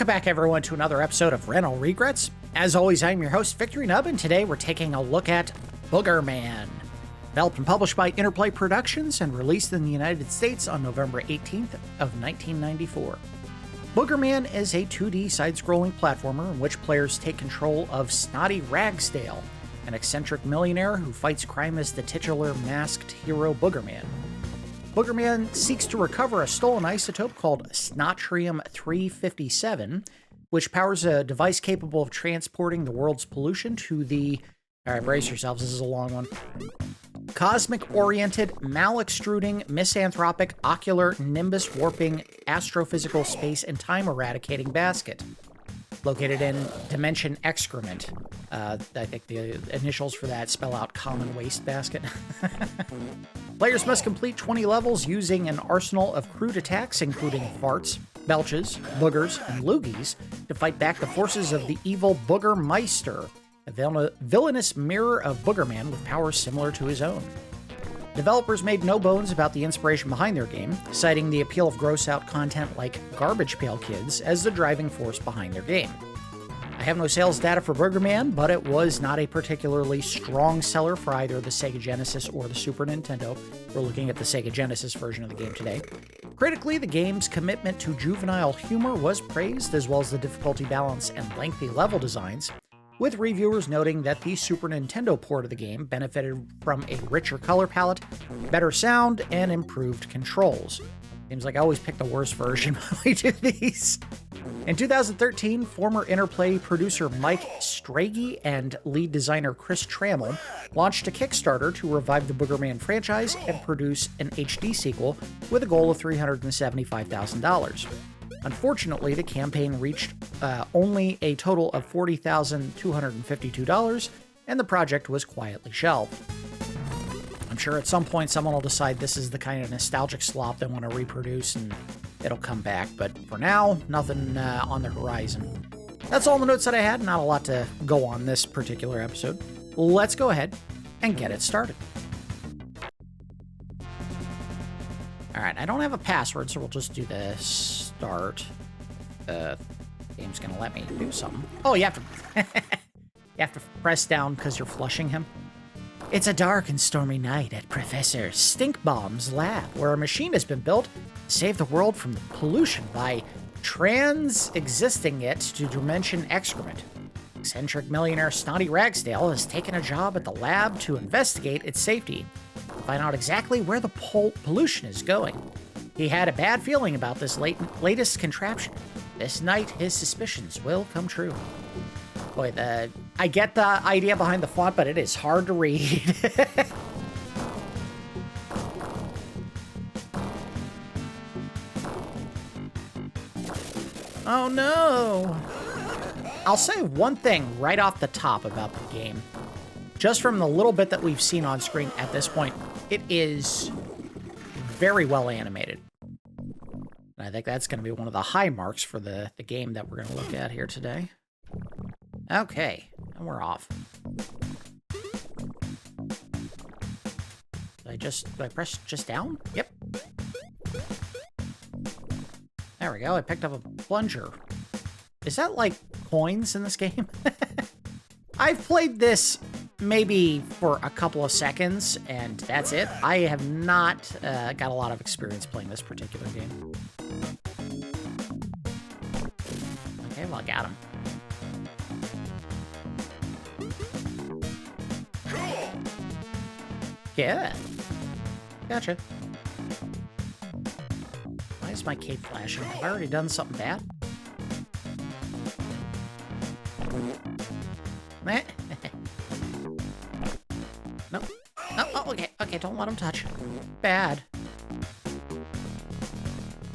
Welcome back, everyone, to another episode of Rental Regrets. As always, I'm your host, Victory Nub, and today we're taking a look at Boogerman. Developed and published by Interplay Productions and released in the United States on November 18th of 1994. Boogerman is a 2D side-scrolling platformer in which players take control of Snotty Ragsdale, an eccentric millionaire who fights crime as the titular masked hero Boogerman. Boogerman seeks to recover a stolen isotope called Snotrium 357, which powers a device capable of transporting the world's pollution to the... Alright, brace yourselves, this is a long one. Cosmic-oriented, Mal-extruding, Misanthropic, Occular-Nimbus-Warping, Astrophysical space and time eradicating basket. Located in Dimension Excrement. I think the initials for that spell out common waste basket. Players must complete 20 levels using an arsenal of crude attacks, including farts, belches, boogers, and loogies, to fight back the forces of the evil Booger Meister, a villainous mirror of Boogerman with powers similar to his own. Developers made no bones about the inspiration behind their game, citing the appeal of gross-out content like Garbage Pail Kids as the driving force behind their game. I have no sales data for Boogerman, but it was not a particularly strong seller for either the Sega Genesis or the Super Nintendo. We're looking at the Sega Genesis version of the game today. Critically, the game's commitment to juvenile humor was praised, as well as the difficulty balance and lengthy level designs, with reviewers noting that the Super Nintendo port of the game benefited from a richer color palette, better sound, and improved controls. Seems like I always pick the worst version when we do these. In 2013, former Interplay producer Mike Strage and lead designer Chris Trammell launched a Kickstarter to revive the Boogerman franchise and produce an HD sequel with a goal of $375,000. Unfortunately, the campaign reached only a total of $40,252, and the project was quietly shelved. I'm sure at some point someone will decide this is the kind of nostalgic slop they want to reproduce, and it'll come back, but for now, nothing on the horizon. That's all the notes that I had, not a lot to go on this particular episode. Let's go ahead and get it started. Alright, I don't have a password, so we'll just do the start. The game's gonna let me do something. Oh, you have to... you have to press down because you're flushing him. It's a dark and stormy night at Professor Stinkbaum's lab, where a machine has been built to save the world from pollution by trans-existing it to Dimension Excrement. Eccentric millionaire Snotty Ragsdale has taken a job at the lab to investigate its safety and find out exactly where the pollution is going. He had a bad feeling about this latest contraption. This night, his suspicions will come true. Boy, I get the idea behind the font, but it is hard to read. Oh no! I'll say one thing right off the top about the game. Just from the little bit that we've seen on screen at this point, it is very well animated. And I think that's going to be one of the high marks for the game that we're going to look at here today. Okay, and we're off. Did I press just down? Yep. There we go, I picked up a plunger. Is that like coins in this game? I've played this maybe for a couple of seconds, and that's it. I have not got a lot of experience playing this particular game. Okay, well, I got him. Yeah. Gotcha. Why is my cape flashing? Have I already done something bad? No. Oh, okay. Okay, don't let him touch. Bad.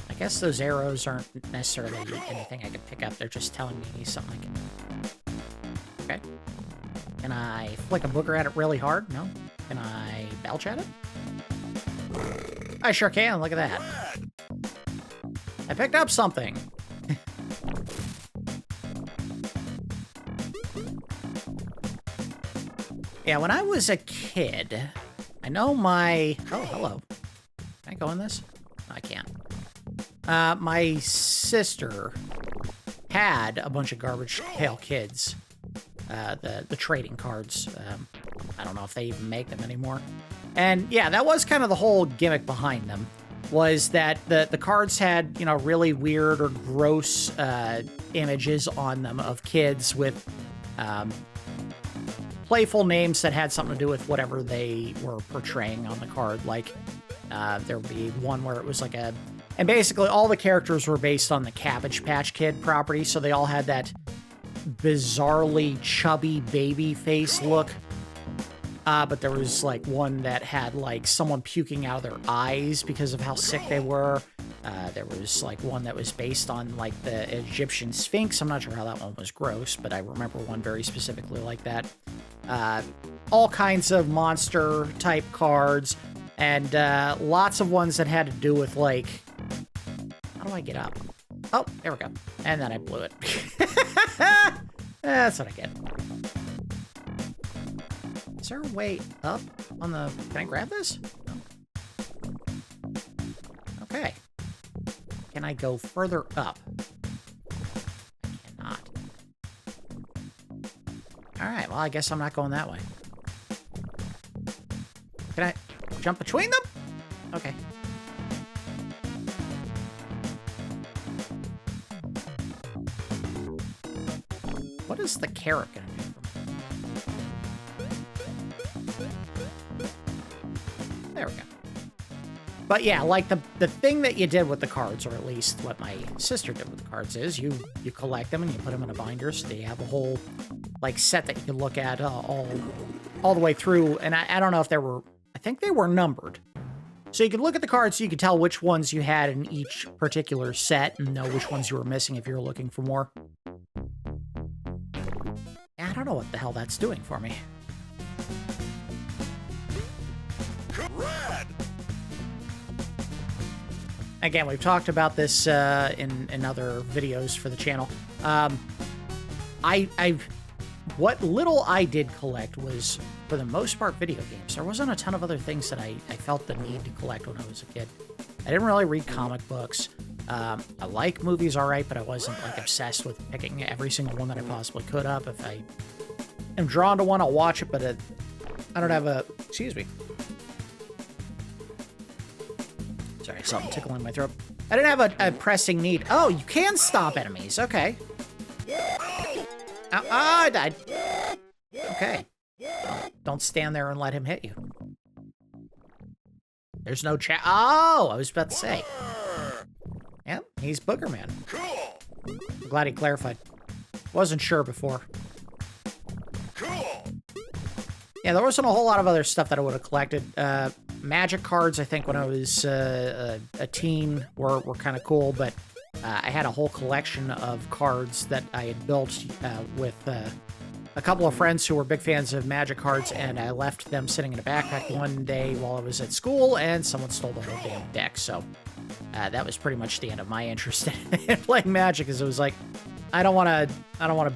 I guess those arrows aren't necessarily anything I can pick up. They're just telling me something I can... Okay. Can I flick a booger at it really hard? No. Can I belch at it? I sure can. Look at that. I picked up something. Yeah, when I was a kid, I know my... Oh, hello. Can I go in this? No, I can't. My sister had a bunch of Garbage Pail Kids, the trading cards. I don't know if they even make them anymore. And yeah, that was kind of the whole gimmick behind them, was that the cards had, you know, really weird or gross images on them of kids with playful names that had something to do with whatever they were portraying on the card. Like, there would be one where it was like and basically all the characters were based on the Cabbage Patch Kid property, so they all had that bizarrely chubby baby face look. But there was like one that had like someone puking out of their eyes because of how sick they were. There was like one that was based on like the Egyptian Sphinx. I'm not sure how that one was gross, but I remember one very specifically like that. All kinds of monster type cards, and lots of ones that had to do with like, how do I get up? Oh, there we go. And then I blew it. That's what I get. Is there a way up on the... Can I grab this? No. Okay. Can I go further up? I cannot. Alright, well, I guess I'm not going that way. Can I jump between them? Okay. What is the carrot gonna do for me? There we go. But yeah, like the thing that you did with the cards, or at least what my sister did with the cards, is you collect them and you put them in a binder, so they have a whole like set that you can look at all the way through. And I don't know if I think they were numbered. So you could look at the cards so you could tell which ones you had in each particular set and know which ones you were missing if you were looking for more. I don't know what the hell that's doing for me. Red. Again, we've talked about this in other videos for the channel. What little I did collect was, for the most part, video games. There wasn't a ton of other things that I felt the need to collect when I was a kid. I didn't really read comic books. I like movies, all right, but I wasn't like obsessed with picking every single one that I possibly could up. If I am drawn to one, I'll watch it, but I don't have a... Excuse me. Sorry, something tickling my throat. I didn't have a pressing need. Oh, you can stop enemies. Okay. I died. Okay. Don't stand there and let him hit you. There's no chat. Oh, I was about to say. Yep, he's Boogerman. Cool. I'm glad he clarified. Wasn't sure before. Cool. Yeah, there wasn't a whole lot of other stuff that I would have collected. Magic cards, I think, when I was a teen were kind of cool, but I had a whole collection of cards that I had built with a couple of friends who were big fans of Magic cards, and I left them sitting in a backpack one day while I was at school, and someone stole the whole damn deck, so that was pretty much the end of my interest in playing Magic, because it was like, I don't want to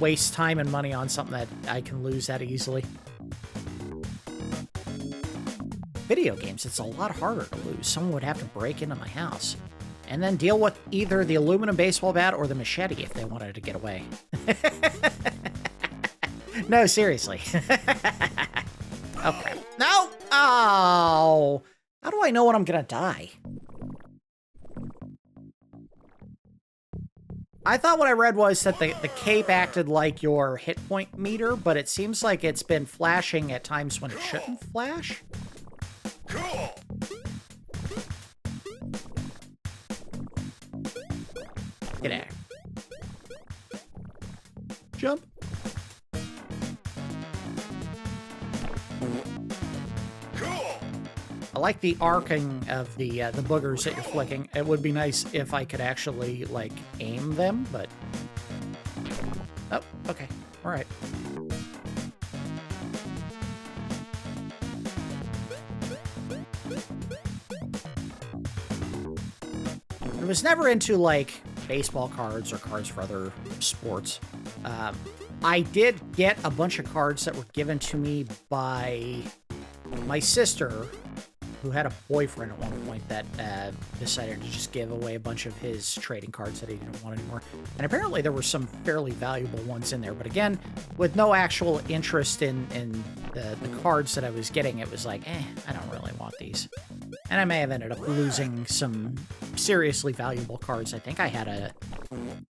waste time and money on something that I can lose that easily. Video games, it's a lot harder to lose. Someone would have to break into my house and then deal with either the aluminum baseball bat or the machete if they wanted to get away. No, seriously. Oh, crap. No! Oh! How do I know when I'm gonna die? I thought what I read was that the cape acted like your hit point meter, but it seems like it's been flashing at times when it shouldn't flash. Cool. Get out. Jump. Cool. I like the arcing of the boogers that you're flicking. It would be nice if I could actually, like, aim them, but... Oh, okay. All right. I was never into, like, baseball cards or cards for other sports. I did get a bunch of cards that were given to me by my sister who had a boyfriend at one point that decided to just give away a bunch of his trading cards that he didn't want anymore. And apparently there were some fairly valuable ones in there. But again, with no actual interest in the cards that I was getting, it was like, I don't really want these. And I may have ended up losing some seriously valuable cards. I think I had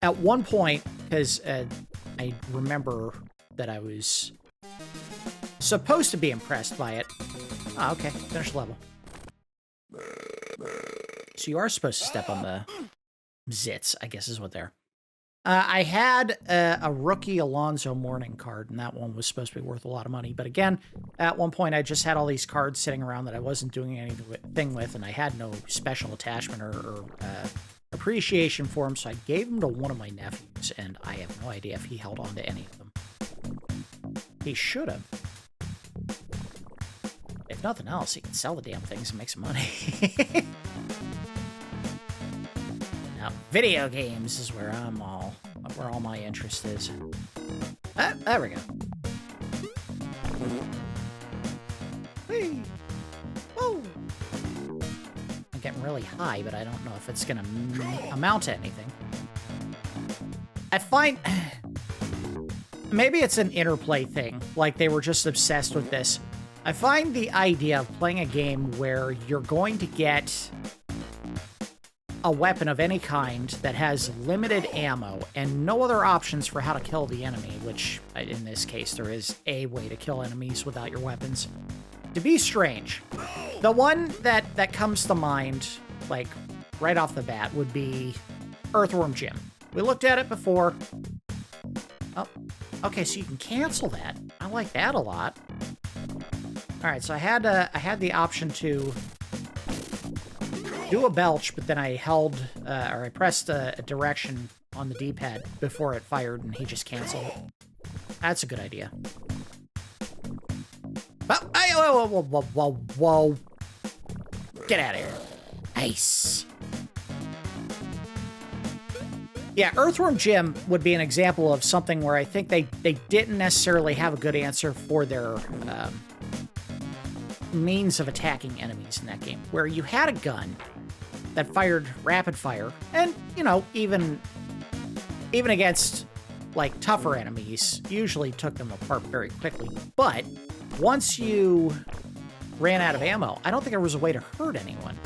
at one point, because I remember that I was supposed to be impressed by it. Oh, okay. Finish the level. So you are supposed to step on the zits, I guess is what they're. I had a rookie Alonzo Mourning card, and that one was supposed to be worth a lot of money. But again, at one point, I just had all these cards sitting around that I wasn't doing anything with, and I had no special attachment or appreciation for them, so I gave them to one of my nephews, and I have no idea if he held on to any of them. He should have. If nothing else, he can sell the damn things and make some money. Now, video games is where all my interest is. Ah, there we go. Whee! Whoa! I'm getting really high, but I don't know if it's gonna amount to anything. I find... Maybe it's an interplay thing, like they were just obsessed with this. I find the idea of playing a game where you're going to get a weapon of any kind that has limited ammo and no other options for how to kill the enemy, which in this case there is a way to kill enemies without your weapons, to be strange. The one that comes to mind, like right off the bat, would be Earthworm Jim. We looked at it before. Oh, okay, so you can cancel that. I like that a lot. All right, so I had the option to do a belch, but then I held, or I pressed a direction on the D-pad before it fired, and he just canceled it. That's a good idea. Oh, whoa. Get out of here. Nice. Yeah, Earthworm Jim would be an example of something where I think they didn't necessarily have a good answer for their means of attacking enemies in that game, where you had a gun that fired rapid fire, and, you know, even against, like, tougher enemies, usually took them apart very quickly. But once you ran out of ammo, I don't think there was a way to hurt anyone,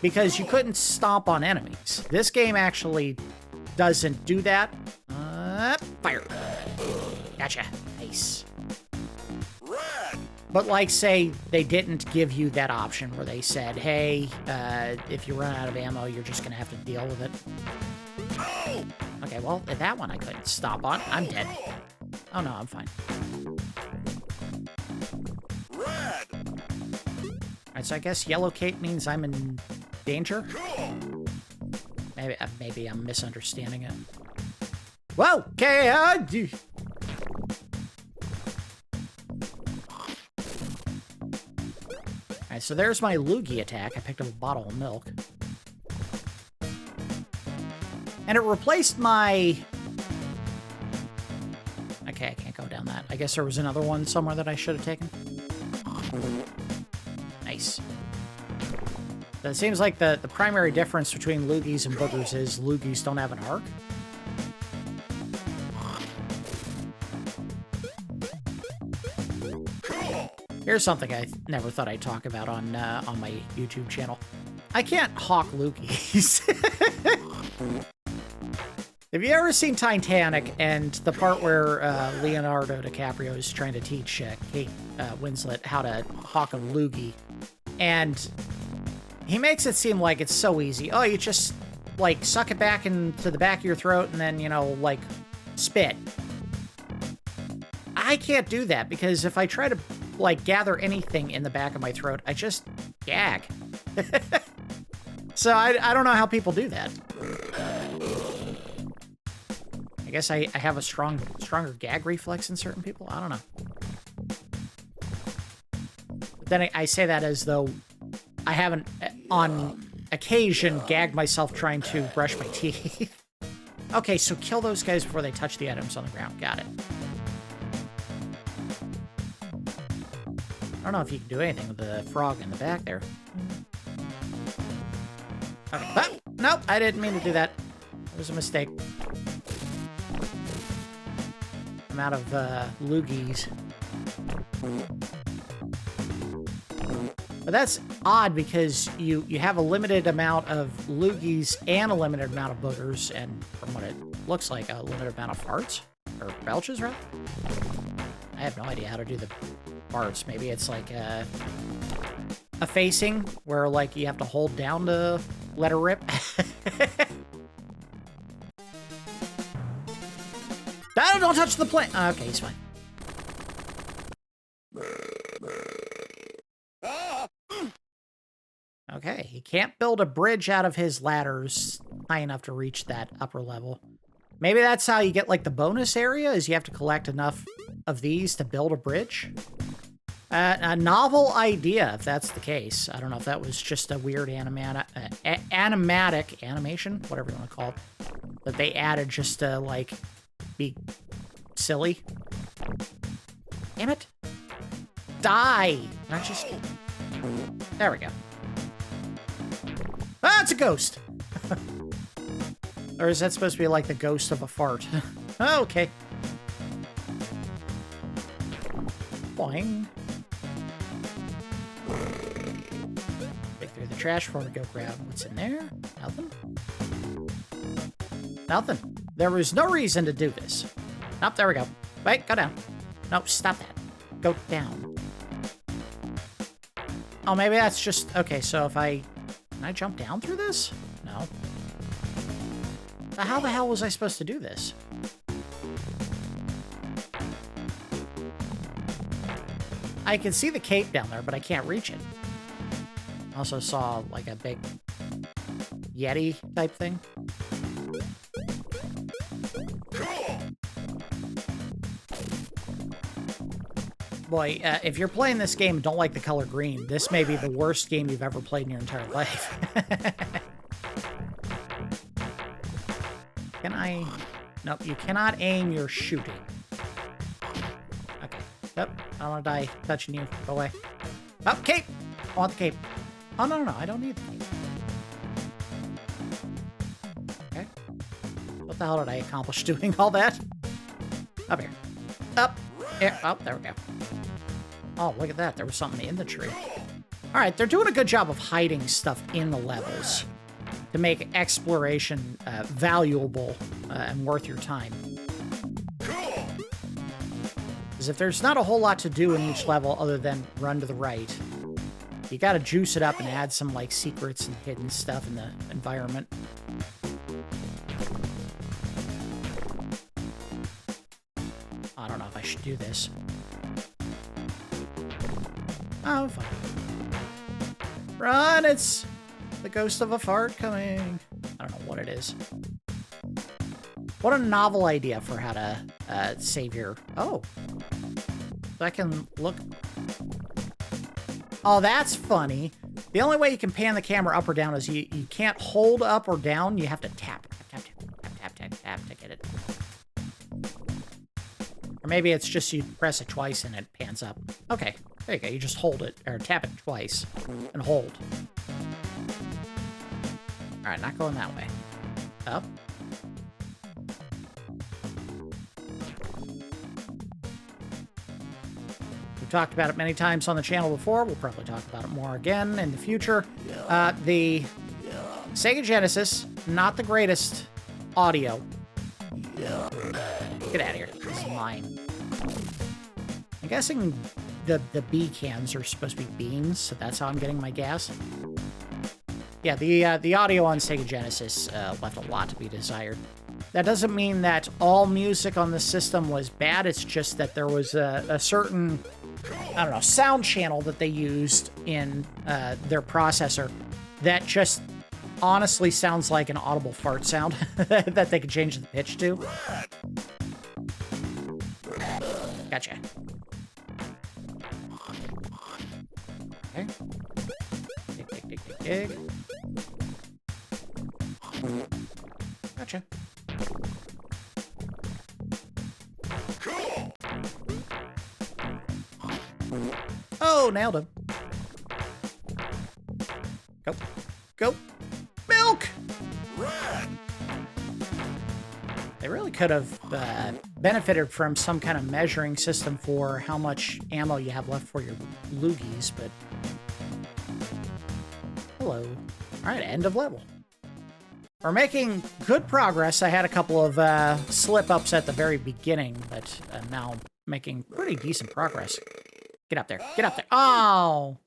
because you couldn't stomp on enemies. This game actually doesn't do that. Fire. Gotcha. Nice. But like, say, they didn't give you that option where they said, hey, if you run out of ammo, you're just going to have to deal with it. Okay, well, that one I couldn't stomp on. I'm dead. Oh, no, I'm fine. Alright, so I guess yellow cape means I'm in danger? Maybe I'm misunderstanding it. Whoa! Okay, Alright, so there's my loogie attack. I picked up a bottle of milk. And it replaced my... Okay, I can't go down that. I guess there was another one somewhere that I should have taken. Nice. So it seems like the primary difference between loogies and boogers is loogies don't have an arc. Here's something I never thought I'd talk about on my YouTube channel. I can't hawk loogies. Have you ever seen Titanic and the part where Leonardo DiCaprio is trying to teach Kate Winslet how to hawk a loogie? And he makes it seem like it's so easy. Oh, you just, like, suck it back into the back of your throat and then, you know, like, spit. I can't do that because if I try to, like, gather anything in the back of my throat, I just gag. So I don't know how people do that. I guess I have a stronger gag reflex than certain people. I don't know. But then I say that as though I haven't, on occasion, gagged myself trying to brush my teeth. Okay, so kill those guys before they touch the items on the ground. Got it. don't know if you can do anything with the frog in the back there. Okay. Ah, nope, I didn't mean to do that. It was a mistake. I'm out of loogies. But that's odd because you have a limited amount of loogies and a limited amount of boogers, and from what it looks like, a limited amount of farts. Or belches, rather? I have no idea how to do the farts. Maybe it's like a facing where, like, you have to hold down to let her rip. No, don't touch the plant. Okay, he's fine. Okay, he can't build a bridge out of his ladders high enough to reach that upper level. Maybe that's how you get, like, the bonus area, is you have to collect enough of these to build a bridge. A novel idea, if that's the case. I don't know if that was just a weird animation, whatever you want to call it, that they added just to, like, be silly. Damn it. Die! Not just... There we go. Ah, it's a ghost! Or is that supposed to be like the ghost of a fart? Oh, okay. Boing. Dig through the trash before we go grab what's in there. Nothing. Nothing. There was no reason to do this. Nope, there we go. Wait, go down. Nope, stop that. Go down. Oh, maybe that's just... Okay, so if I... Can I jump down through this? No. But how the hell was I supposed to do this? I can see the cape down there, but I can't reach it. I also saw, like, a big Yeti type thing. Boy, if you're playing this game and don't like the color green, this may be the worst game you've ever played in your entire life. Can I... Nope, you cannot aim your shooting. Okay. Nope, I don't want to die touching you. Go away. Oh, cape! I want the cape. Oh, no, no, I don't need the cape. Okay. What the hell did I accomplish doing all that? Up here. Up. Here. Oh, there we go. Oh, look at that. There was something in the tree. All right, they're doing a good job of hiding stuff in the levels to make exploration valuable and worth your time. Because if there's not a whole lot to do in each level other than run to the right, you gotta juice it up and add some, like, secrets and hidden stuff in the environment. I don't know if I should do this. Oh, fine. Run! It's the ghost of a fart coming. I don't know what it is. What a novel idea for how to save your... Oh. So I can look... Oh, that's funny. The only way you can pan the camera up or down is you can't hold up or down. You have to tap. Tap, tap, tap, tap, tap, tap to get it. Or maybe it's just you press it twice and it pans up. Okay, there you go. You just hold it, or tap it twice and hold. All right, not going that way. Up. We've talked about it many times on the channel before. We'll probably talk about it more again in the future. The Sega Genesis, not the greatest audio. Get out of here. This is mine. I'm guessing the B cans are supposed to be beans, so that's how I'm getting my gas. Yeah, the audio on Sega Genesis left a lot to be desired. That doesn't mean that all music on the system was bad. It's just that there was a certain, I don't know, sound channel that they used in their processor that just honestly sounds like an audible fart sound that they could change the pitch to. Gotcha. Okay. Dig, dig, dig, dig, dig. Gotcha. Oh, nailed him. Go. Go. Milk! Red. They really could have benefited from some kind of measuring system for how much ammo you have left for your loogies, but... Hello. Alright, end of level. We're making good progress. I had a couple of slip-ups at the very beginning, but now I'm making pretty decent progress. Get up there. Get up there. Oh!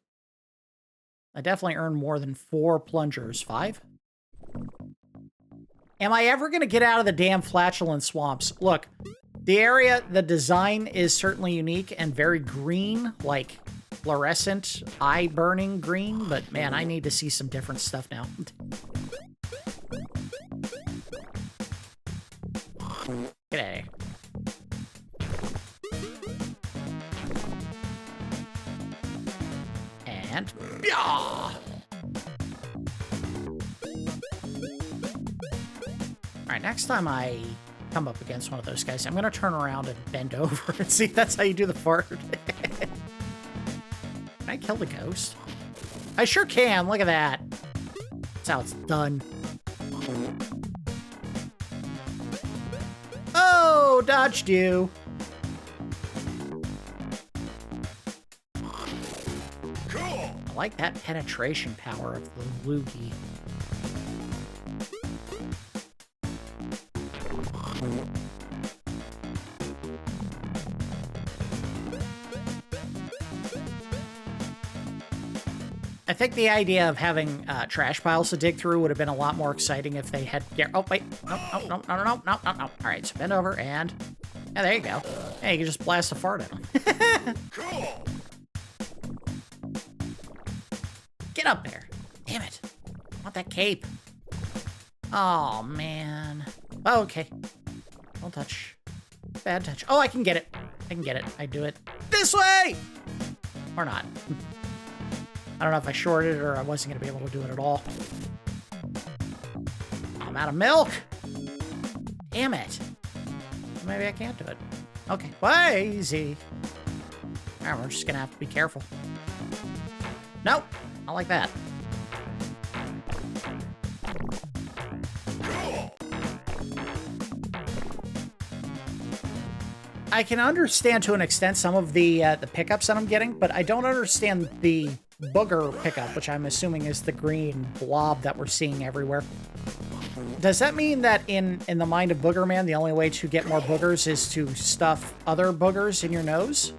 I definitely earned more than 4 plungers. 5? Am I ever going to get out of the damn flatulent swamps? Look, the area, the design is certainly unique and very green, like fluorescent, eye-burning green, but man, I need to see some different stuff now. Get out of here. And... yeah! Alright, next time I come up against one of those guys, I'm going to turn around and bend over and see if that's how you do the fart. Can I kill the ghost? I sure can. Look at that. That's how it's done. Oh, dodged you. Cool. I like that penetration power of the loogie. I think the idea of having trash piles to dig through would have been a lot more exciting if they had... Oh, wait. No. All right, so bend over and... Yeah, there you go. Hey, you can just blast a fart at them. Cool. Get up there. Damn it. I want that cape. Oh, man. Oh, okay. Don't touch. Bad touch. Oh, I can get it. I can get it. I do it this way! Or not. I don't know if I shorted it or I wasn't going to be able to do it at all. I'm out of milk! Damn it. Maybe I can't do it. Okay. Way easy. Alright, we're just going to have to be careful. Nope. Not like that. I can understand to an extent some of the pickups that I'm getting, but I don't understand the booger pickup, which I'm assuming is the green blob that we're seeing everywhere. Does that mean that in the mind of Boogerman, the only way to get more boogers is to stuff other boogers in your nose?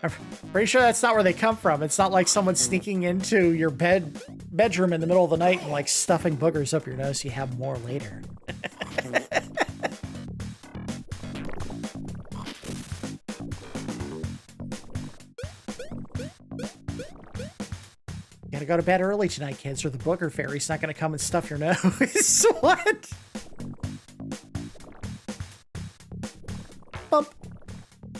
I'm pretty sure that's not where they come from. It's not like someone sneaking into your bedroom in the middle of the night and like stuffing boogers up your nose so you have more later. Gotta go to bed early tonight, kids, or the booger fairy's not gonna come and stuff your nose. What? Bump.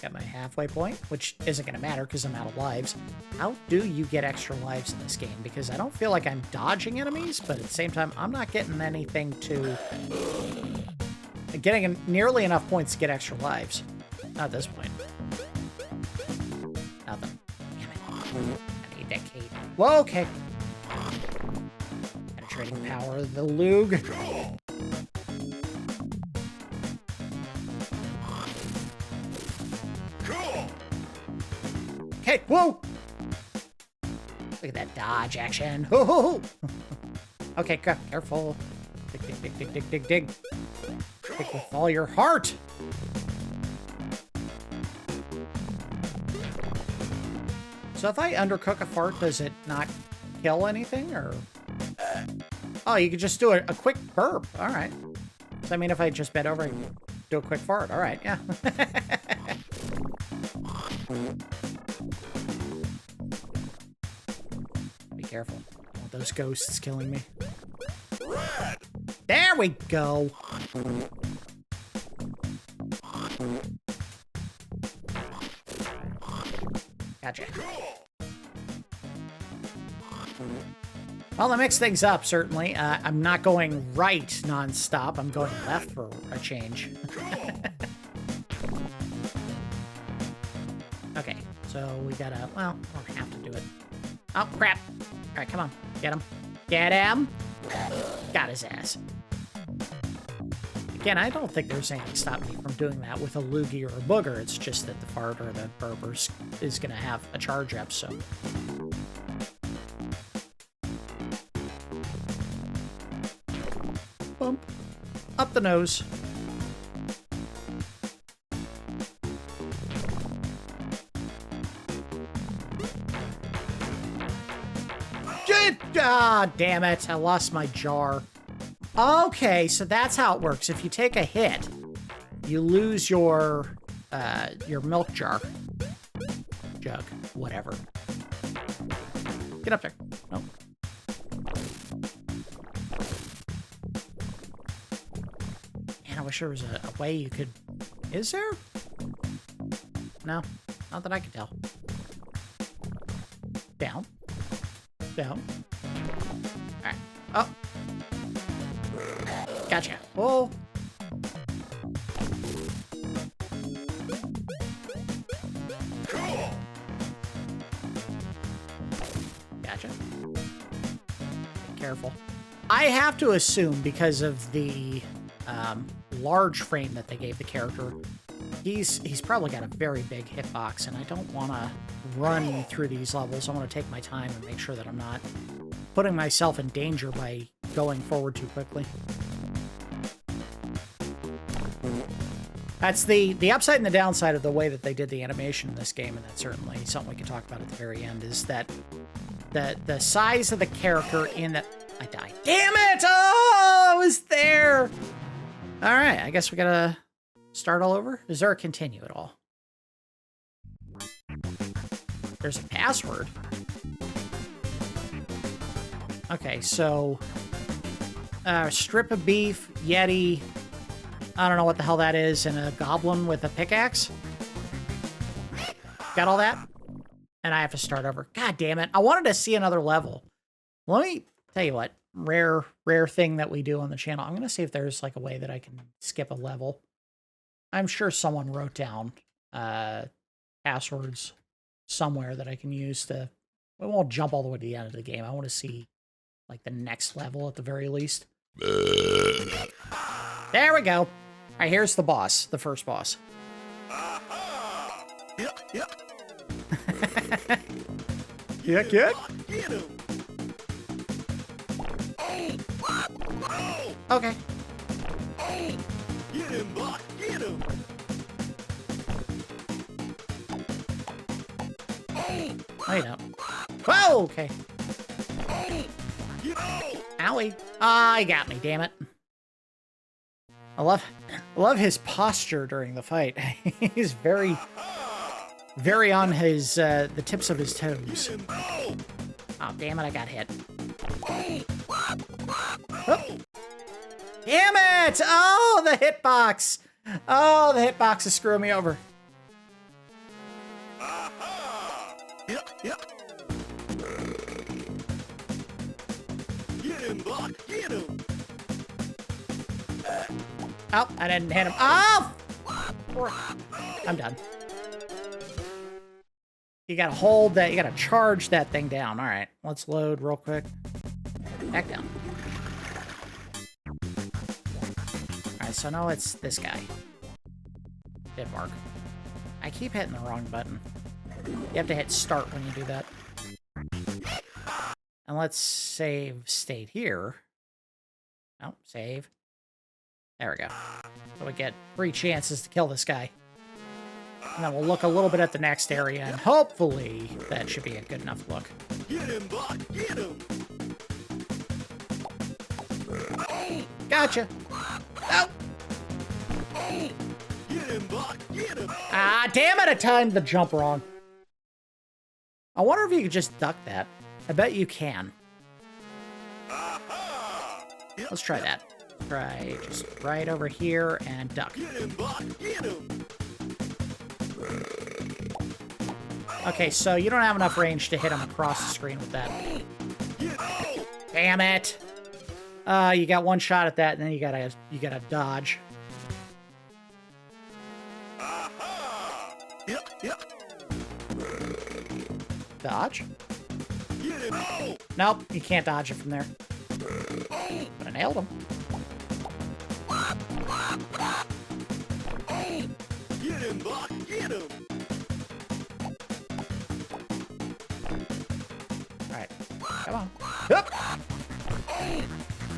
Got my halfway point, which isn't gonna matter because I'm out of lives. How do you get extra lives in this game? Because I don't feel like I'm dodging enemies, but at the same time, I'm not getting anything to... getting nearly enough points to get extra lives. Not at this point. Nothing. Damn it. I need that cape. Whoa, okay. Penetrating power of the lug. Cool. Okay, whoa! Look at that dodge action. Ho, ho, ho. Okay, careful. Dig, dig, dig, dig, dig, dig, dig. Dig with all your heart. So if I undercook a fart, does it not kill anything, or? Oh, you could just do a quick burp. All right. So I mean, if I just bend over and do a quick fart, all right, yeah. Be careful. I don't want those ghosts killing me. Red. There we go. Gotcha. Well, that mixed things up, certainly. I'm not going right non-stop. I'm going left for a change. So we gotta, well, we don't have to do it. Oh, crap. All right, come on. Get him. Get him. Got his ass. Again, I don't think there's anything stopping me from doing that with a loogie or a booger. It's just that the fart or the burp is going to have a charge up, so. Bump. Up the nose. Ah, damn it. I lost my jar. Okay, so that's how it works. If you take a hit, you lose your milk jar. Jug. Whatever. Get up there. Nope. Man, I wish there was a way you could... Is there? No. Not that I can tell. Down. Down. Alright. Oh. Gotcha. Oh. Cool. Gotcha. Be careful. I have to assume because of the large frame that they gave the character, he's probably got a very big hitbox, and I don't want to run through these levels. I want to take my time and make sure that I'm not putting myself in danger by going forward too quickly. That's the upside and the downside of the way that they did the animation in this game, and that's certainly something we can talk about at the very end, is that the size of the character in the... I died. Damn it! Oh, I was there! Alright, I guess we gotta start all over. Is there a continue at all? There's a password. Okay, so... strip of beef, Yeti... I don't know what the hell that is, and a goblin with a pickaxe. Got all that? And I have to start over. God damn it. I wanted to see another level. Let me tell you what. Rare thing that we do on the channel. I'm going to see if there's like a way that I can skip a level. I'm sure someone wrote down passwords somewhere that I can use to... We won't jump all the way to the end of the game. I want to see like the next level at the very least. There we go. All right, here's the boss, the first boss. Yep. Yuck. Get him. Okay. Get him, Buck. Get him. Wait up. Whoa, okay. Owie. Ah, he got me, damn it. I love his posture during the fight. He's very on his the tips of his toes. Oh, damn it, I got hit. Oh. Damn it! Oh, the hitbox! Oh, the hitbox is screwing me over. Yep. Get him, Buck. Get him. Oh, I didn't hit him. Oh! I'm done. You gotta hold that. You gotta charge that thing down. All right, let's load real quick. Back down. All right, so now it's this guy. Did mark. I keep hitting the wrong button. You have to hit start when you do that. And let's save state here. Oh, save. There we go. So we get 3 chances to kill this guy. And then we'll look a little bit at the next area, and hopefully that should be a good enough look. Get him, Buck. Get him. Gotcha. Oh. Get him, Buck. Get him. Ah, damn it, I timed the jump wrong. I wonder if you could just duck that. I bet you can. Let's try that. Try just right over here and duck. Get him, Buck. Get him. Okay, so you don't have enough range to hit him across the screen with that. Damn it! You got one shot at that, and then you gotta dodge. Yep. Dodge. Get him. Oh. Nope, you can't dodge it from there. But I nailed him. Get him, Buck. Get him. Alright. Come on. Yep.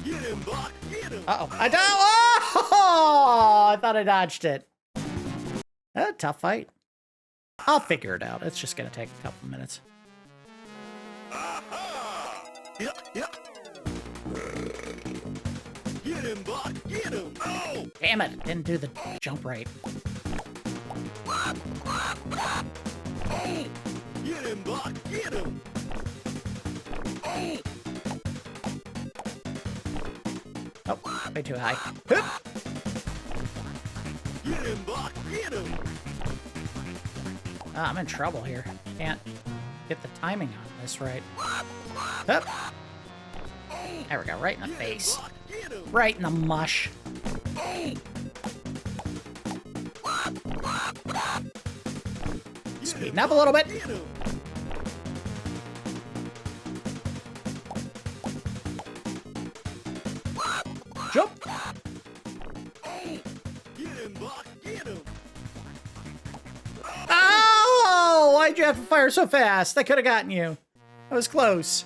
Get him, Buck. Get him. Uh-oh. I died. Oh! I thought I dodged it. Tough fight. I'll figure it out. It's just gonna take a couple minutes. Aha! Yep, yep. Get him, Buck. Get him. Oh! Damn it. Didn't do the jump right. Get him, Buck. Get him. Oh, way too high. Hup. Get him, Buck. Get him. I'm in trouble here. Can't get the timing on this right. Hup. There we go. Right in the face. Buck. Get him. Right in the mush. Speeding up a little bit. Get him. Jump. Get him, Buck. Get him. Oh! Why'd you have to fire so fast? I could have gotten you. That was close.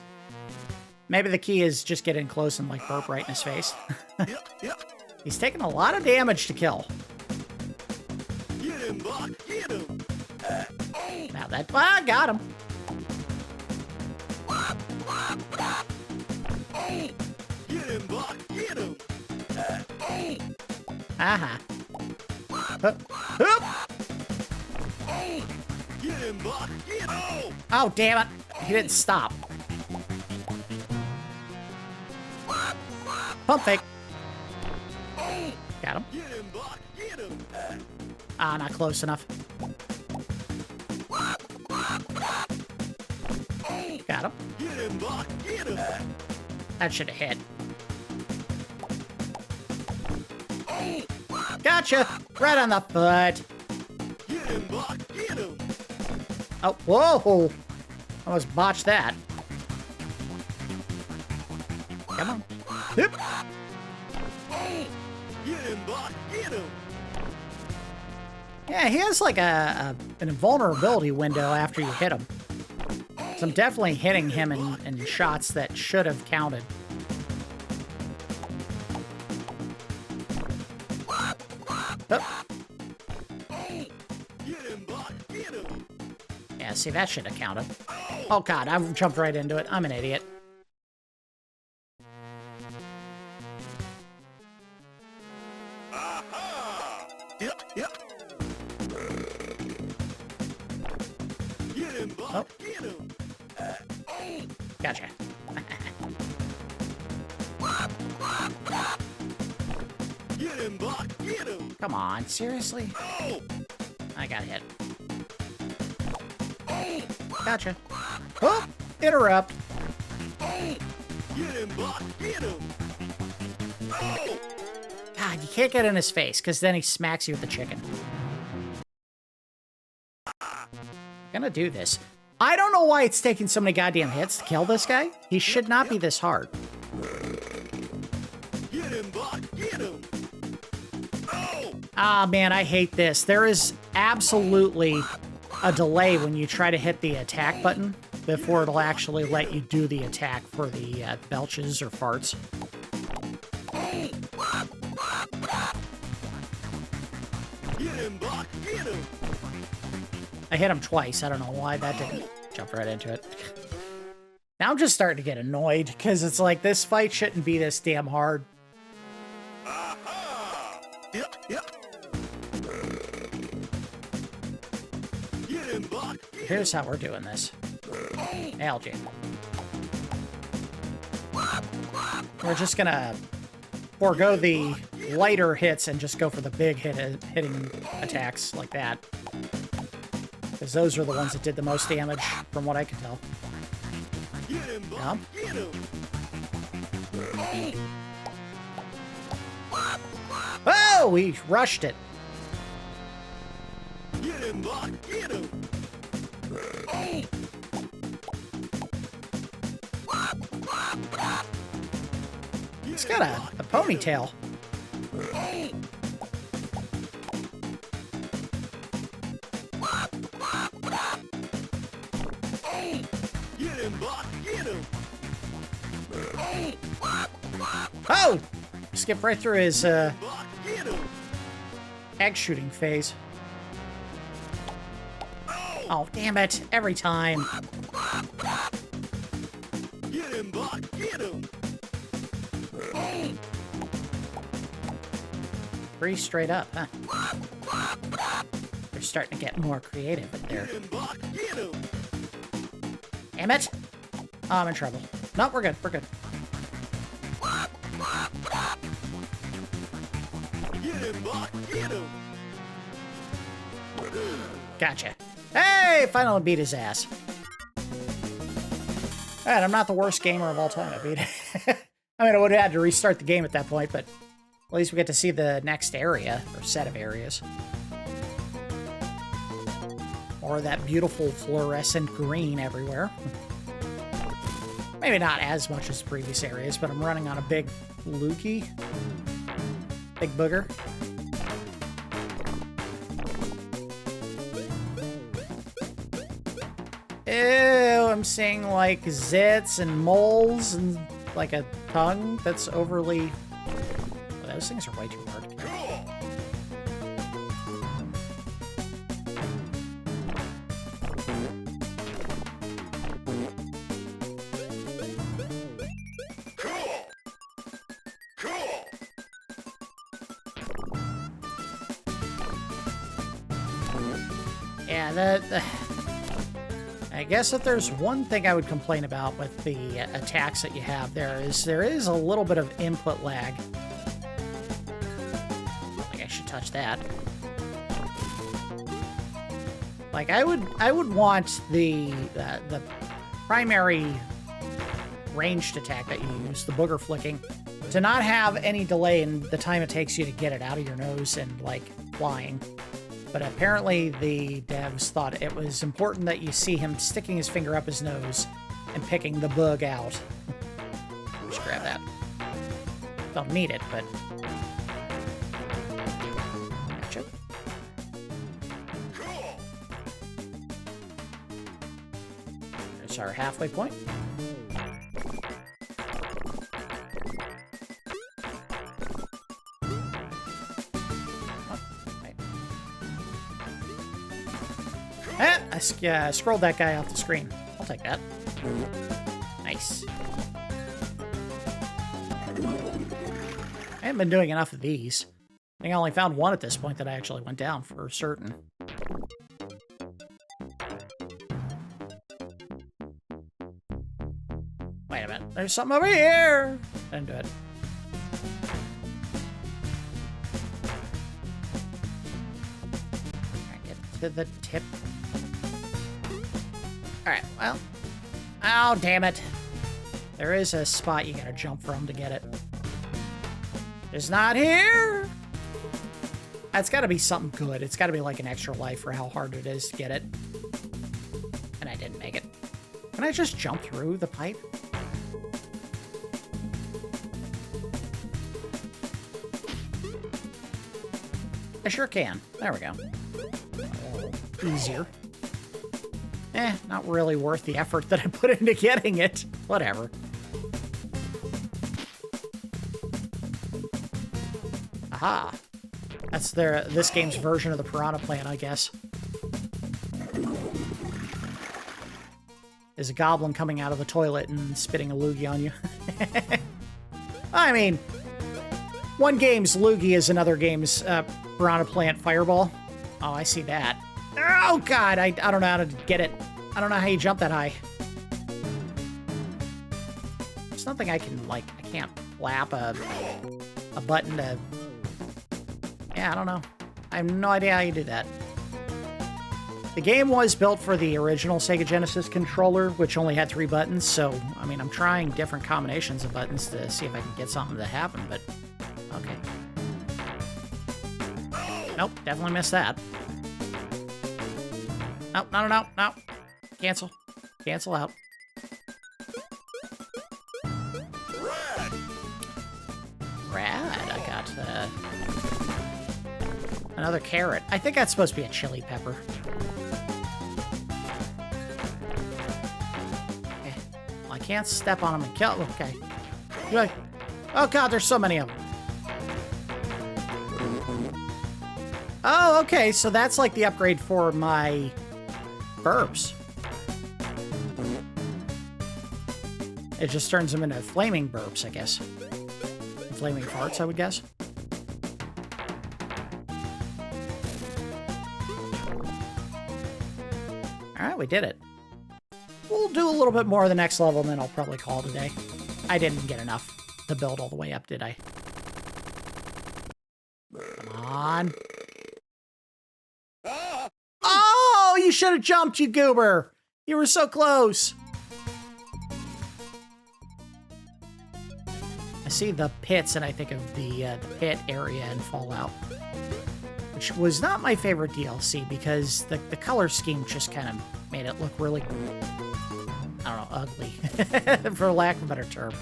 Maybe the key is just get in close and like burp right in his face. Yep, yep. He's taking a lot of damage to kill. Get him, Buck. Get him. Now that... Ah, got him. Get him, Buck. Get him. Aha. Hup. Hup. Get him, Buck. Get him. Oh! Oh, damn it. He didn't stop. Pump fake. Got him. Get him, Buck. Get him. Ah, not close enough. Got him. Get him, Buck. Get him. That should have hit. Gotcha! Right on the foot. Get him, Buck. Get him. Oh, whoa! Almost botched that. Come on. Yep. Get him, Buck. Get him. Yeah, he has like an invulnerability window after you hit him. So I'm definitely hitting him in shots that should have counted. Oh. Get him, Buck. Get him. Yeah, see, that should have counted. Oh, God, I jumped right into it. I'm an idiot. Aha! Yep, yep. Get him, Buck. Oh. Get him. Gotcha. Get him, Buck. Get him. Come on, seriously? Oh! I got hit. Gotcha. Oh, interrupt. Get him, Buck. Get him. Oh! God, you can't get in his face, because then he smacks you with the chicken. Gonna do this. I don't know why it's taking so many goddamn hits to kill this guy. He should not be this hard. Get him, Buck. Get him. Oh! Ah, man, I hate this. There is absolutely a delay when you try to hit the attack button before it'll actually let you do the attack for the belches or farts. Get him, Buck. Get him. I hit him twice. I don't know why that didn't jump right into it. Now I'm just starting to get annoyed because it's like this fight shouldn't be this damn hard. Aha! Yep, yep. Get him, Buck. Here's how we're doing this. Algae. We're just gonna forego the lighter hits and just go for the big hitting attacks like that. Because those are the ones that did the most damage, from what I can tell. Get him, Buck. Yeah. Get him. Oh, we rushed it. Get him, Buck. Get him. It's got a ponytail. Get him, Buck! Get him! Oh! Skip right through his Buck! Get him! egg shooting phase. Oh, damn it. Every time. Get him, Buck! Get him! Pretty straight up, huh? They're starting to get more creative with their... Get him, Buck! Get him! Damn it! Oh, I'm in trouble. No, we're good. We're good. Get him, Buck! Get him! Gotcha. Hey! Finally beat his ass. Alright, I'm not the worst gamer of all time. I beat it. I mean, I would have had to restart the game at that point, but at least we get to see the next area, or set of areas. Or that beautiful fluorescent green everywhere. Maybe not as much as previous areas, but I'm running on a big loogie. Big booger. Ew, I'm seeing like zits and moles and like a tongue that's overly... Oh, those things are way too hard to kill. Yeah, I guess if there's one thing I would complain about with the attacks that you have there is a little bit of input lag. Like I should touch that. Like I would want the primary ranged attack that you use, the booger flicking, to not have any delay in the time it takes you to get it out of your nose and like flying. But apparently the devs thought it was important that you see him sticking his finger up his nose and picking the bug out. Just grab that. Don't need it, but... Gotcha. There's our halfway point. I scrolled that guy off the screen. I'll take that. Nice. I haven't been doing enough of these. I think I only found one at this point that I actually went down for certain. Wait a minute. There's something over here! I didn't do it. Get to the tip. Alright, well. Oh, damn it. There is a spot you gotta jump from to get it. It's not here! That's gotta be something good. It's gotta be like an extra life for how hard it is to get it. And I didn't make it. Can I just jump through the pipe? I sure can. There we go. Easier. Not really worth the effort that I put into getting it. Whatever. Aha. That's this game's version of the piranha plant, I guess. There's a goblin coming out of the toilet and spitting a loogie on you. I mean, one game's loogie is another game's piranha plant fireball. Oh, I see that. Oh, God, I don't know how to get it. I don't know how you jump that high. There's nothing I can, like, I can't flap a button to... Yeah, I don't know. I have no idea how you do that. The game was built for the original Sega Genesis controller, which only had 3 buttons, so, I mean, I'm trying different combinations of buttons to see if I can get something to happen, but... Okay. Nope, definitely missed that. Nope, no. Cancel. Cancel out. Another carrot. I think that's supposed to be a chili pepper. Okay. Well, I can't step on them and kill them. Okay. Good. Oh, God, there's so many of them. Oh, okay, so that's like the upgrade for my burps. It just turns them into flaming burps, I guess. Flaming farts, I would guess. Alright, we did it. We'll do a little bit more of the next level, and then I'll probably call it a day. I didn't get enough to build all the way up, did I? Come on. Oh, you should have jumped, you goober. You were so close. I see the pits, and I think of the pit area in Fallout, which was not my favorite DLC because the color scheme just kind of made it look really, I don't know, ugly, for lack of a better term.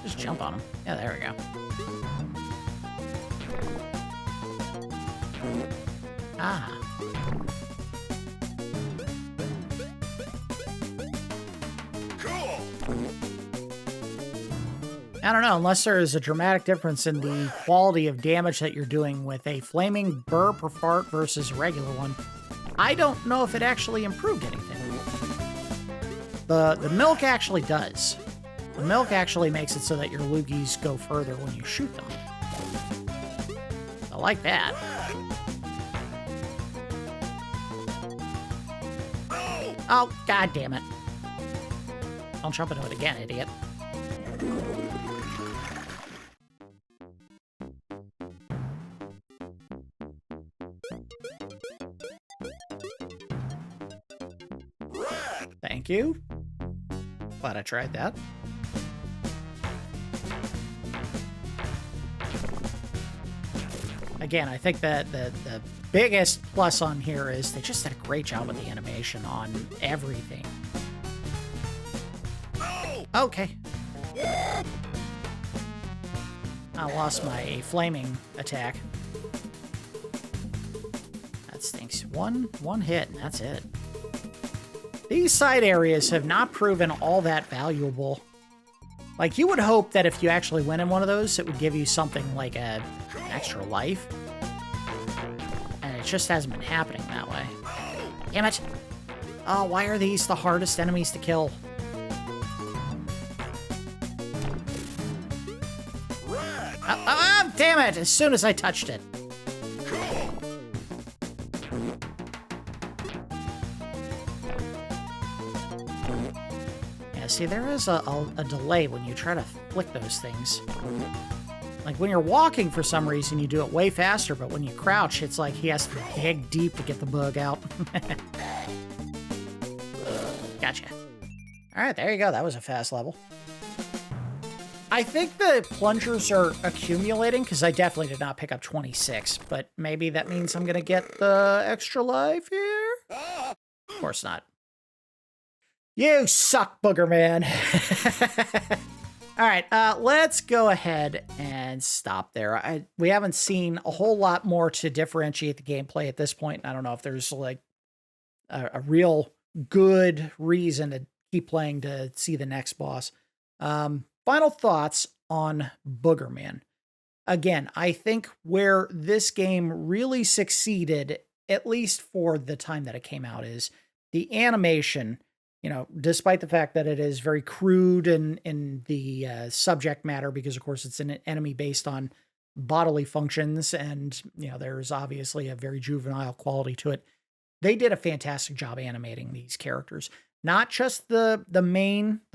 Just jump on them. Yeah, there we go. Ah. I don't know, unless there is a dramatic difference in the quality of damage that you're doing with a flaming burp or fart versus a regular one. I don't know if it actually improved anything. The milk actually does. The milk actually makes it so that your loogies go further when you shoot them. I like that. Oh, God damn it. Don't jump into it again, idiot. Thank you. Glad I tried that. Again, I think that the biggest plus on here is they just did a great job with the animation on everything. Okay. I lost my flaming attack. That stinks. One hit, and that's it. These side areas have not proven all that valuable. Like, you would hope that if you actually went in one of those, it would give you something like an extra life. And it just hasn't been happening that way. Damn it! Oh, why are these the hardest enemies to kill? Oh, damn it! As soon as I touched it. Yeah, see, there is a delay when you try to flick those things. Like, when you're walking, for some reason, you do it way faster, but when you crouch, it's like he has to dig deep to get the bug out. Gotcha. Alright, there you go. That was a fast level. I think the plungers are accumulating, because I definitely did not pick up 26, but maybe that means I'm going to get the extra life here? Of course not. You suck, Boogerman. All right, let's go ahead and stop there. We haven't seen a whole lot more to differentiate the gameplay at this point. I don't know if there's like a real good reason to keep playing to see the next boss. Final thoughts on Boogerman. Again, I think where this game really succeeded, at least for the time that it came out, is the animation. You know, despite the fact that it is very crude in the subject matter, because, of course, it's an enemy based on bodily functions, and, you know, there's obviously a very juvenile quality to it. They did a fantastic job animating these characters. Not just the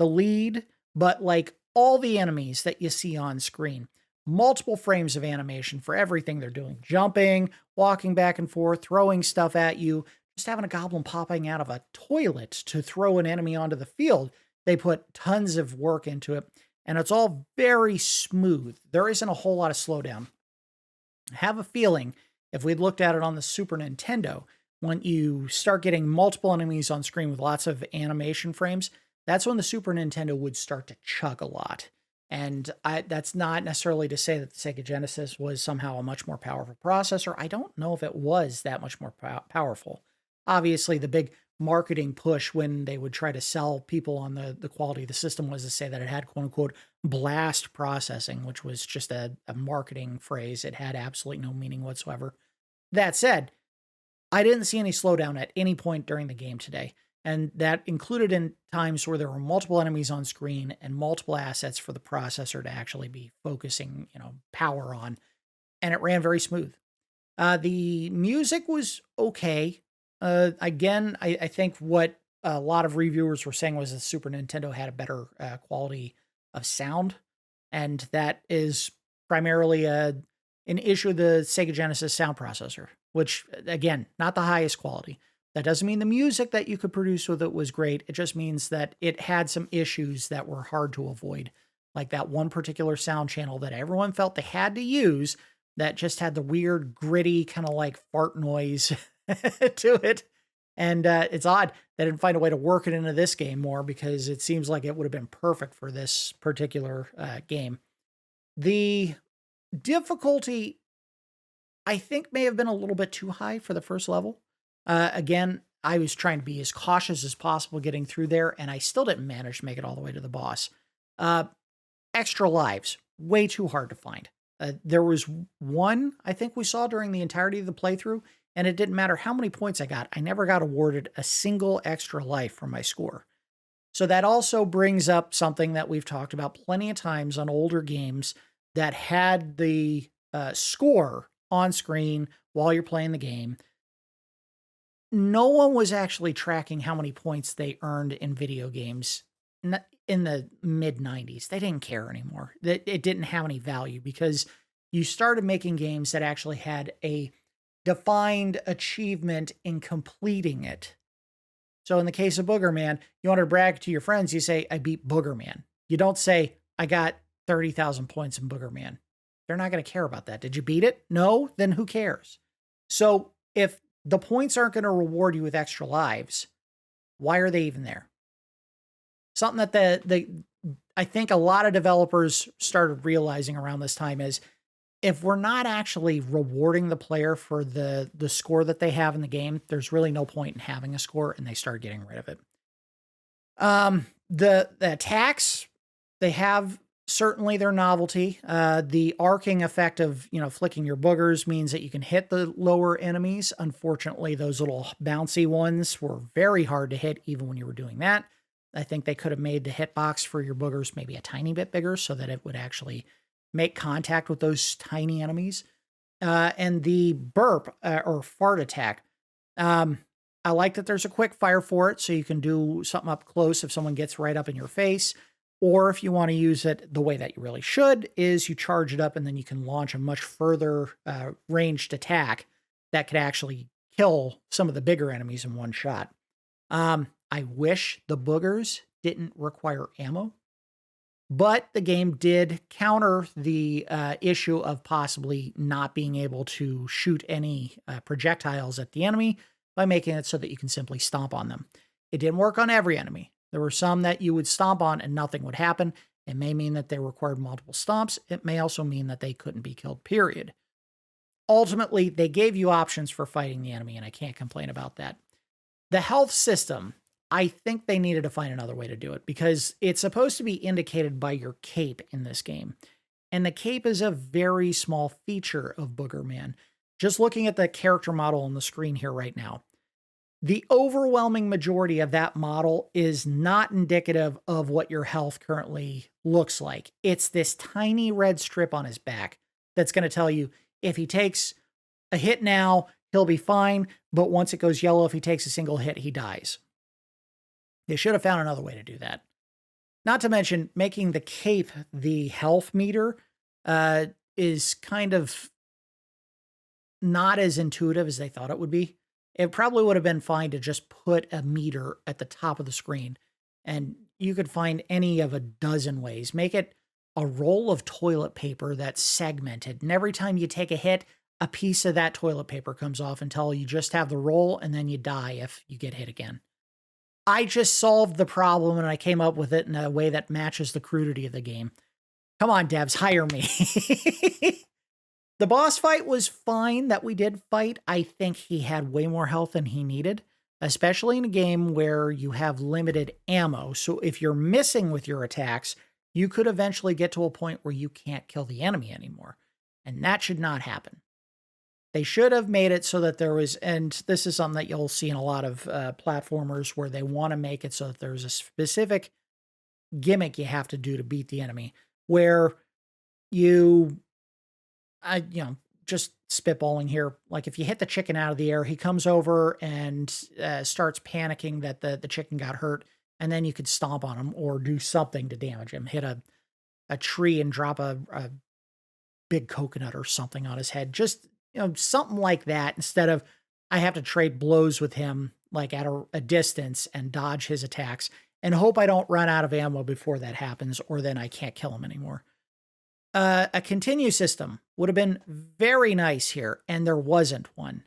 lead, but, like, all the enemies that you see on screen. Multiple frames of animation for everything they're doing. Jumping, walking back and forth, throwing stuff at you. Just having a goblin popping out of a toilet to throw an enemy onto the field. They put tons of work into it, and it's all very smooth. There isn't a whole lot of slowdown. I have a feeling if we'd looked at it on the Super Nintendo, when you start getting multiple enemies on screen with lots of animation frames, that's when the Super Nintendo would start to chug a lot. And that's not necessarily to say that the Sega Genesis was somehow a much more powerful processor. I don't know if it was that much more powerful. Obviously, the big marketing push when they would try to sell people on the quality of the system was to say that it had quote unquote blast processing, which was just a marketing phrase. It had absolutely no meaning whatsoever. That said, I didn't see any slowdown at any point during the game today. And that included in times where there were multiple enemies on screen and multiple assets for the processor to actually be focusing, power on. And it ran very smooth. The music was okay. Again, I think what a lot of reviewers were saying was the Super Nintendo had a better quality of sound. And that is primarily an issue of the Sega Genesis sound processor, which, again, not the highest quality. That doesn't mean the music that you could produce with it was great. It just means that it had some issues that were hard to avoid, like that one particular sound channel that everyone felt they had to use that just had the weird, gritty, kind of like fart noise to it. And it's odd they didn't find a way to work it into this game more, because it seems like it would have been perfect for this particular game. The difficulty, I think, may have been a little bit too high for the first level. Again, I was trying to be as cautious as possible getting through there, and I still didn't manage to make it all the way to the boss. Extra lives, way too hard to find. There was one I think we saw during the entirety of the playthrough, and it didn't matter how many points I got. I never got awarded a single extra life from my score. So that also brings up something that we've talked about plenty of times on older games that had the score on screen while you're playing the game. No one was actually tracking how many points they earned in video games in the mid 90s. They didn't care anymore. It didn't have any value, because you started making games that actually had a defined achievement in completing it. So in the case of Boogerman, you want to brag to your friends, you say, I beat Boogerman. You don't say, I got 30,000 points in Boogerman. They're not going to care about that. Did you beat it? No? Then who cares? So if the points aren't going to reward you with extra lives, why are they even there? Something that I think a lot of developers started realizing around this time is, if we're not actually rewarding the player for the score that they have in the game, there's really no point in having a score, and they start getting rid of it. The attacks, they have certainly their novelty. The arcing effect of, flicking your boogers means that you can hit the lower enemies. Unfortunately, those little bouncy ones were very hard to hit even when you were doing that. I think they could have made the hitbox for your boogers maybe a tiny bit bigger so that it would actually make contact with those tiny enemies. And the burp or fart attack. I like that there's a quick fire for it, so you can do something up close if someone gets right up in your face. Or if you want to use it the way that you really should, is you charge it up and then you can launch a much further ranged attack that could actually kill some of the bigger enemies in one shot. I wish the boogers didn't require ammo, but the game did counter the issue of possibly not being able to shoot any projectiles at the enemy by making it so that you can simply stomp on them. It didn't work on every enemy. There were some that you would stomp on and nothing would happen. It may mean that they required multiple stomps. It may also mean that they couldn't be killed, period. Ultimately, they gave you options for fighting the enemy, and I can't complain about that. The health system, I think they needed to find another way to do it, because it's supposed to be indicated by your cape in this game. And the cape is a very small feature of Boogerman. Just looking at the character model on the screen here right now, the overwhelming majority of that model is not indicative of what your health currently looks like. It's this tiny red strip on his back that's going to tell you if he takes a hit now, he'll be fine. But once it goes yellow, if he takes a single hit, he dies. They should have found another way to do that. Not to mention, making the cape the health meter is kind of not as intuitive as they thought it would be. It probably would have been fine to just put a meter at the top of the screen, and you could find any of a dozen ways. Make it a roll of toilet paper that's segmented, and every time you take a hit, a piece of that toilet paper comes off until you just have the roll and then you die if you get hit again. I just solved the problem and I came up with it in a way that matches the crudity of the game. Come on, devs, hire me. The boss fight was fine that we did fight. I think he had way more health than he needed, especially in a game where you have limited ammo. So if you're missing with your attacks, you could eventually get to a point where you can't kill the enemy anymore. And that should not happen. They should have made it so that there was, and this is something that you'll see in a lot of platformers where they want to make it so that there's a specific gimmick you have to do to beat the enemy, where just spitballing here, like if you hit the chicken out of the air, he comes over and starts panicking that the chicken got hurt, and then you could stomp on him or do something to damage him, hit a tree and drop a big coconut or something on his head. Just, something like that, instead of I have to trade blows with him like at a distance and dodge his attacks and hope I don't run out of ammo before that happens, or then I can't kill him anymore. A continue system would have been very nice here, and there wasn't one.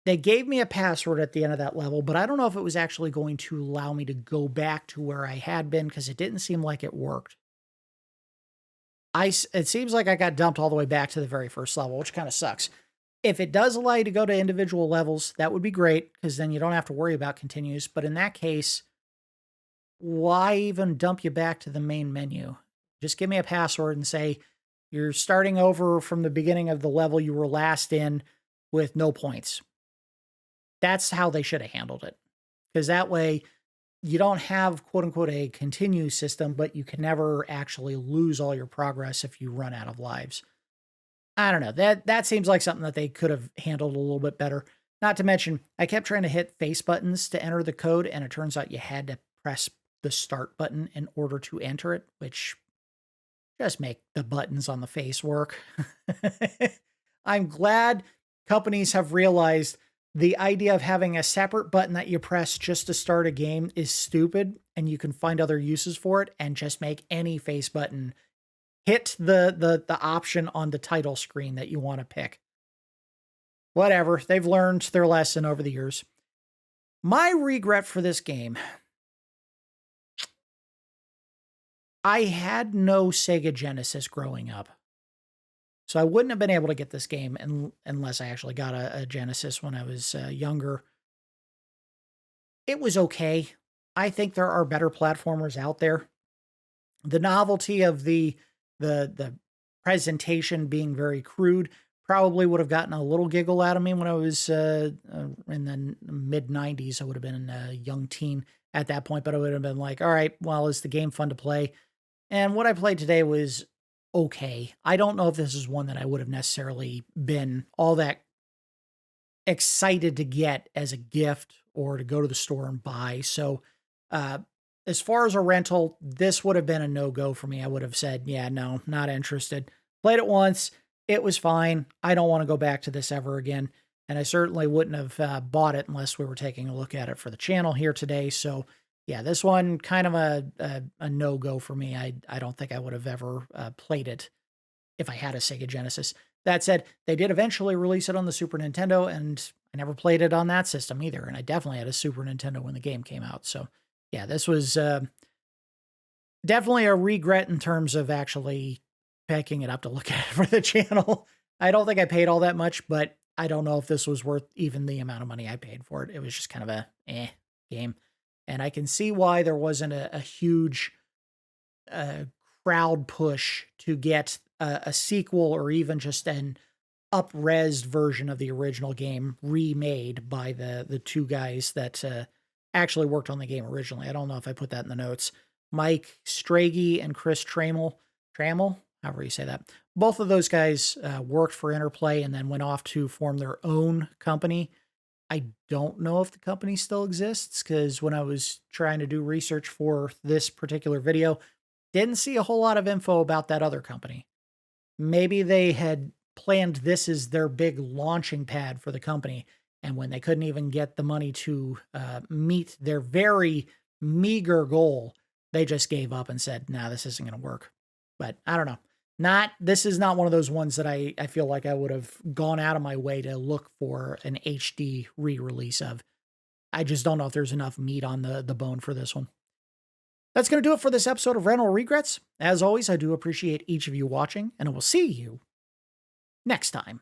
They gave me a password at the end of that level, but I don't know if it was actually going to allow me to go back to where I had been, because it didn't seem like it worked. It seems like I got dumped all the way back to the very first level, which kind of sucks. If it does allow you to go to individual levels, that would be great, because then you don't have to worry about continues. But in that case, why even dump you back to the main menu? Just give me a password and say, you're starting over from the beginning of the level you were last in with no points. That's how they should have handled it. Because that way, you don't have, quote unquote, a continue system, but you can never actually lose all your progress if you run out of lives. I don't know. That seems like something that they could have handled a little bit better. Not to mention, I kept trying to hit face buttons to enter the code, and it turns out you had to press the start button in order to enter it, which just make the buttons on the face work. I'm glad companies have realized the idea of having a separate button that you press just to start a game is stupid, and you can find other uses for it, and just make any face button hit the option on the title screen that you want to pick. Whatever, they've learned their lesson over the years. My regret for this game, I had no Sega Genesis growing up. So I wouldn't have been able to get this game unless I actually got a Genesis when I was younger. It was okay. I think there are better platformers out there. The novelty of the presentation being very crude probably would have gotten a little giggle out of me when I was in the mid-90s. I would have been a young teen at that point, but I would have been like, all right, well, is the game fun to play? And what I played today was okay. I don't know if this is one that I would have necessarily been all that excited to get as a gift or to go to the store and buy. So as far as a rental, this would have been a no-go for me. I would have said, yeah, no, not interested. Played it once. It was fine. I don't want to go back to this ever again. And I certainly wouldn't have bought it unless we were taking a look at it for the channel here today. So yeah, this one kind of a no-go for me. I don't think I would have ever played it if I had a Sega Genesis. That said, they did eventually release it on the Super Nintendo, and I never played it on that system either. And I definitely had a Super Nintendo when the game came out. So yeah, this was definitely a regret in terms of actually picking it up to look at it for the channel. I don't think I paid all that much, but I don't know if this was worth even the amount of money I paid for it. It was just kind of a game. And I can see why there wasn't a huge crowd push to get a sequel or even just an up-resed version of the original game remade by the two guys that actually worked on the game originally. I don't know if I put that in the notes. Mike Strage and Chris Trammell, however you say that. Both of those guys worked for Interplay and then went off to form their own company. I don't know if the company still exists, because when I was trying to do research for this particular video, didn't see a whole lot of info about that other company. Maybe they had planned this as their big launching pad for the company, and when they couldn't even get the money to meet their very meager goal, they just gave up and said, nah, this isn't going to work. But I don't know. This is not one of those ones that I feel like I would have gone out of my way to look for an HD re-release of. I just don't know if there's enough meat on the bone for this one. That's going to do it for this episode of Rental Regrets. As always, I do appreciate each of you watching, and I will see you next time.